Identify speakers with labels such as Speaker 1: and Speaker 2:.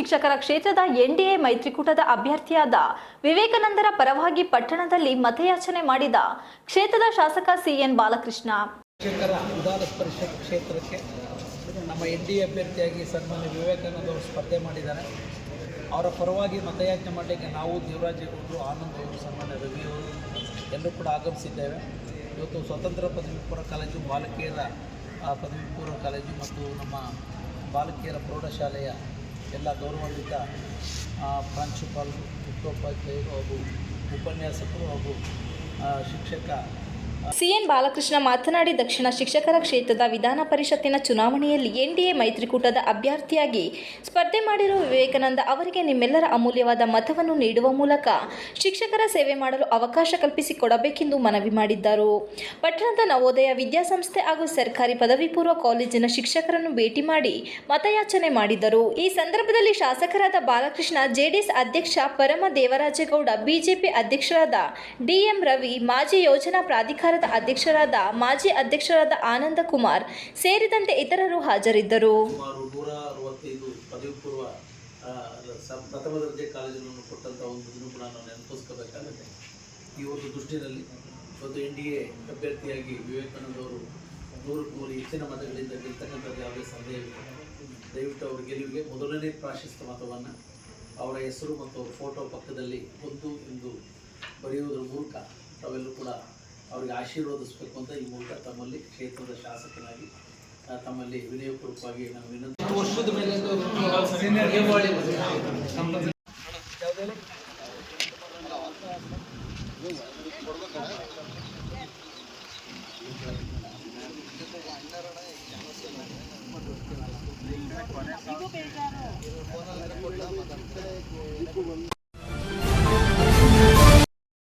Speaker 1: ಶಿಕ್ಷಕರ ಕ್ಷೇತ್ರದ ಎನ್ಡಿಎ ಮೈತ್ರಿಕೂಟದ ಅಭ್ಯರ್ಥಿಯಾದ ವಿವೇಕಾನಂದರ ಪರವಾಗಿ ಪಟ್ಟಣದಲ್ಲಿ ಮತಯಾಚನೆ ಮಾಡಿದ ಕ್ಷೇತ್ರದ ಶಾಸಕ ಸಿಎನ್ ಬಾಲಕೃಷ್ಣ.
Speaker 2: ಶಿಕ್ಷಕರ ವಿಧಾನ ಪರಿಷತ್ ಕ್ಷೇತ್ರಕ್ಕೆ ನಮ್ಮ ಎನ್ಡಿಎ ಅಭ್ಯರ್ಥಿಯಾಗಿ ಸನ್ಮಾನ್ಯ ವಿವೇಕಾನಂದ ಅವರು ಸ್ಪರ್ಧೆ ಮಾಡಿದ್ದಾರೆ. ಅವರ ಪರವಾಗಿ ಮತಯಾಚನೆ ಮಾಡಲಿಕ್ಕೆ ನಾವು ದೇವರಾಜೇಗೌಡರು, ಆನಂದ್ ಅವರು, ಸನ್ಮಾನ್ಯ ರವಿಯವರು ಎಲ್ಲರೂ ಕೂಡ ಆಗಮಿಸಿದ್ದೇವೆ. ಇವತ್ತು ಸ್ವತಂತ್ರ ಪದವಿ ಪೂರ್ವ ಕಾಲೇಜು, ಬಾಲಕಿಯರ ಪದವಿ ಪೂರ್ವ ಕಾಲೇಜು ಮತ್ತು ನಮ್ಮ ಬಾಲಕಿಯರ ಪ್ರೌಢಶಾಲೆಯ ಎಲ್ಲ ಗೌರವಾನ್ವಿತ ಪ್ರಾಂಶುಪಾಲರು, ಮುಖ್ಯೋಪಾಧ್ಯಾಯರು ಹಾಗೂ ಉಪನ್ಯಾಸಕರು ಹಾಗೂ ಶಿಕ್ಷಕ
Speaker 1: ಸಿಎನ್ ಬಾಲಕೃಷ್ಣ ಮಾತನಾಡಿ, ದಕ್ಷಿಣ ಶಿಕ್ಷಕರ ಕ್ಷೇತ್ರದ ವಿಧಾನ ಪರಿಷತ್ತಿನ ಚುನಾವಣೆಯಲ್ಲಿ ಎನ್ಡಿಎ ಮೈತ್ರಿಕೂಟದ ಅಭ್ಯರ್ಥಿಯಾಗಿ ಸ್ಪರ್ಧೆ ಮಾಡಿರುವ ವಿವೇಕಾನಂದ ಅವರಿಗೆ ನಿಮ್ಮೆಲ್ಲರ ಅಮೂಲ್ಯವಾದ ಮತವನ್ನು ನೀಡುವ ಮೂಲಕ ಶಿಕ್ಷಕರ ಸೇವೆ ಮಾಡಲು ಅವಕಾಶ ಕಲ್ಪಿಸಿಕೊಡಬೇಕೆಂದು ಮನವಿ ಮಾಡಿದ್ದರು. ಪಟ್ಟಣದ ನವೋದಯ ವಿದ್ಯಾಸಂಸ್ಥೆ ಹಾಗೂ ಸರ್ಕಾರಿ ಪದವಿ ಪೂರ್ವ ಕಾಲೇಜಿನ ಶಿಕ್ಷಕರನ್ನು ಭೇಟಿ ಮಾಡಿ ಮತಯಾಚನೆ ಮಾಡಿದರು. ಈ ಸಂದರ್ಭದಲ್ಲಿ ಶಾಸಕರಾದ ಬಾಲಕೃಷ್ಣ, ಜೆಡಿಎಸ್ ಅಧ್ಯಕ್ಷ ಪರಮ ದೇವರಾಜೇಗೌಡ, ಬಿಜೆಪಿ ಅಧ್ಯಕ್ಷರಾದ ಡಿಎಂ ರವಿ, ಮಾಜಿ ಯೋಜನಾ ಪ್ರಾಧಿಕಾರ ಅಧ್ಯಕ್ಷರಾದ ಮಾಜಿ ಅಧ್ಯಕ್ಷರಾದ ಆನಂದ ಕುಮಾರ್ ಸೇರಿದಂತೆ ಇತರರು ಹಾಜರಿದ್ದರು.
Speaker 2: ಸುಮಾರು 165 ಪದವಿ ಪೂರ್ವ ಪ್ರಥಮ ದರ್ಜೆ ಕಾಲೇಜನ್ನು ಕೊಟ್ಟಂಥ ಒಂದು ದಿನ ಕೂಡ ನಾವು ನೆನಪಿಸ್ಕೋಬೇಕಾಗುತ್ತೆ. ಈ ಒಂದು ದೃಷ್ಟಿಯಲ್ಲಿ ಇವತ್ತು ಎನ್ಡಿಎ ಅಭ್ಯರ್ಥಿಯಾಗಿ ವಿವೇಕಾನಂದ ಅವರು 100 ಹೆಚ್ಚಿನ ಮತಗಳಿಂದ ಗೆಲ್ತಕ್ಕಂಥದ್ದು ಯಾವುದೇ ಸಂದೇಹವಿಲ್ಲ. ದಯವಿಟ್ಟು ಅವರ ಗೆಲುವಿಗೆ ಮೊದಲನೇ ಪ್ರಾಶಸ್ತ್ಯ ಮತವನ್ನು ಅವರ ಹೆಸರು ಮತ್ತು ಅವರ ಫೋಟೋ ಪಕ್ಕದಲ್ಲಿ ಒಂದು ಎಂದು ಬರೆಯುವುದರ ಮೂಲಕ ತಾವೆಲ್ಲರೂ ಕೂಡ ಅವರಿಗೆ ಆಶೀರ್ವಾದಿಸಬೇಕು ಅಂತ ಈ ಮೂಲಕ ತಮ್ಮಲ್ಲಿ ಕ್ಷೇತ್ರದ ಶಾಸಕನಾಗಿ ತಮ್ಮಲ್ಲಿ ವಿನಯಪೂರ್ವಕವಾಗಿ ನಾವು ವಿನಂತಿ. ವರ್ಷದ ಮೇಲೆ